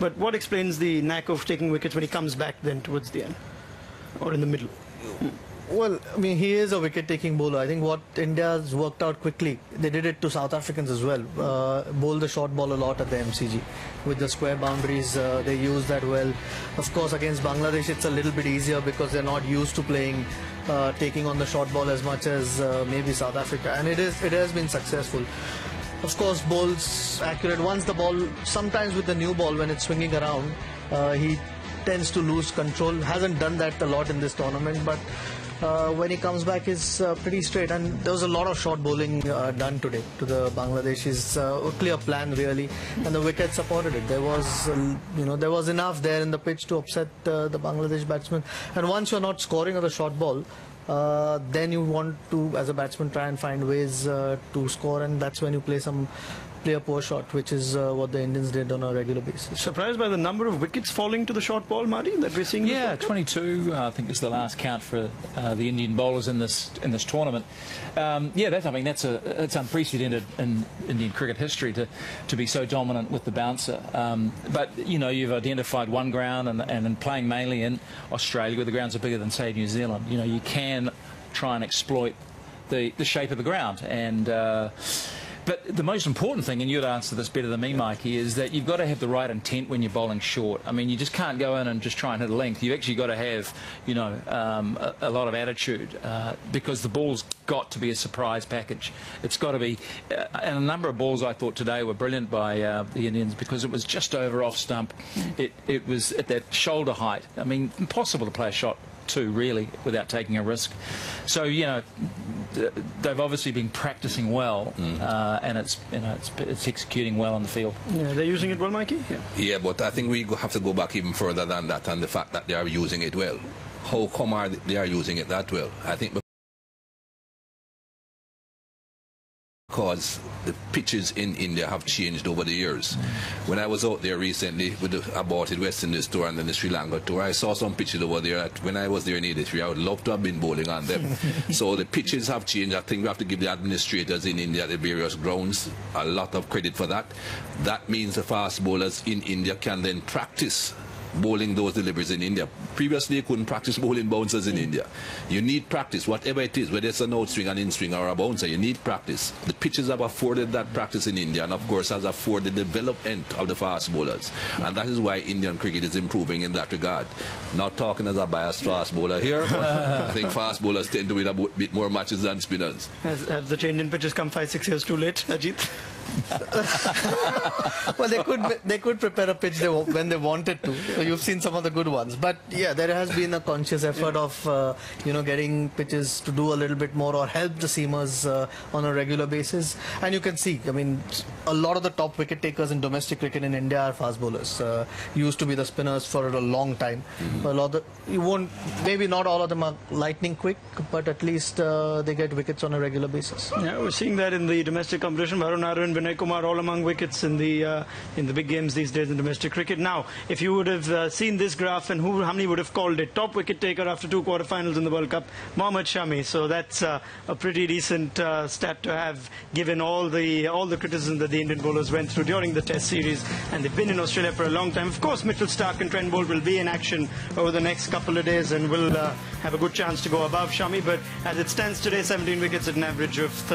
But what explains the knack of taking wickets when he comes back then towards the end? Or in the middle? Well, I mean, he is a wicket-taking bowler. I think what India's worked out quickly, they did it to South Africans as well. Bowl the short ball a lot at the MCG. With the square boundaries, they use that well. Of course, against Bangladesh, it's a little bit easier because they're not used to playing, taking on the short ball as much as maybe South Africa. And it has been successful. Of course, bowls accurate. Once the ball, sometimes with the new ball, when it's swinging around, he tends to lose control. Hasn't done that a lot in this tournament, but when he comes back, is pretty straight. And there was a lot of short bowling done today to the Bangladeshis. A clear plan really, and the wicket supported it. There was, there was enough there in the pitch to upset the Bangladesh batsmen. And once you're not scoring on the short ball, then you want to, as a batsman, try and find ways to score, and that's when you play a poor shot, which is what the Indians did on a regular basis. Surprised by the number of wickets falling to the short ball, Marty, that we're seeing? Yeah, 22. I think is the last count for the Indian bowlers in this tournament. It's unprecedented in Indian cricket history to be so dominant with the bouncer. But you've identified one ground, and playing mainly in Australia, where the grounds are bigger than say New Zealand. You can try and exploit the shape of the ground and. But the most important thing, and you'd answer this better than me, Mikey, is that you've got to have the right intent when you're bowling short. I mean, you just can't go in and just try and hit a length. You've actually got to have, a lot of attitude because the ball's got to be a surprise package. It's got to be, and a number of balls I thought today were brilliant by the Indians because it was just over off stump. It was at that shoulder height. I mean, impossible to play a shot really without taking a risk. So they've obviously been practicing well, and it's executing well on the field. Yeah, they're using it well, Mikey. Yeah, but I think we have to go back even further than that, and the fact that they are using it well. How come they are using it that well? I think because the pitches in India have changed over the years. When I was out there recently with the aborted West Indies tour and then the Sri Lanka tour, I saw some pitches over there that when I was there in 83, I would love to have been bowling on them. So the pitches have changed. I think we have to give the administrators in India, the various grounds, a lot of credit for that. That means the fast bowlers in India can then practice bowling those deliveries in India. Previously, you couldn't practice bowling bouncers in India. You need practice, whatever it is, whether it's an out-swing, an in-swing, or a bouncer, you need practice. The pitches have afforded that practice in India, and of course has afforded the development of the fast bowlers. And that is why Indian cricket is improving in that regard. Not talking as a biased fast bowler here, but I think fast bowlers tend to win a bit more matches than spinners. Have the change in pitches come 5-6 years too late, Ajit? Well, they could prepare a pitch when they wanted to. So you've seen some of the good ones, but yeah, there has been a conscious effort of getting pitches to do a little bit more or help the seamers on a regular basis. And you can see, I mean, a lot of the top wicket takers in domestic cricket in India are fast bowlers. Used to be the spinners for a long time. Maybe not all of them are lightning quick, but at least they get wickets on a regular basis. Yeah, we're seeing that in the domestic competition. Varun Aaron, Vinay Kumar, all among wickets in the big games these days in domestic cricket. Now, if you would have seen this graph, and how many would have called it? Top wicket taker after 2 quarterfinals in the World Cup, Mohammad Shami. So that's a pretty decent stat to have, given all the criticism that the Indian bowlers went through during the Test series, and they've been in Australia for a long time. Of course, Mitchell Starc and Trent Boult will be in action over the next couple of days and will have a good chance to go above Shami. But as it stands today, 17 wickets at an average of 30.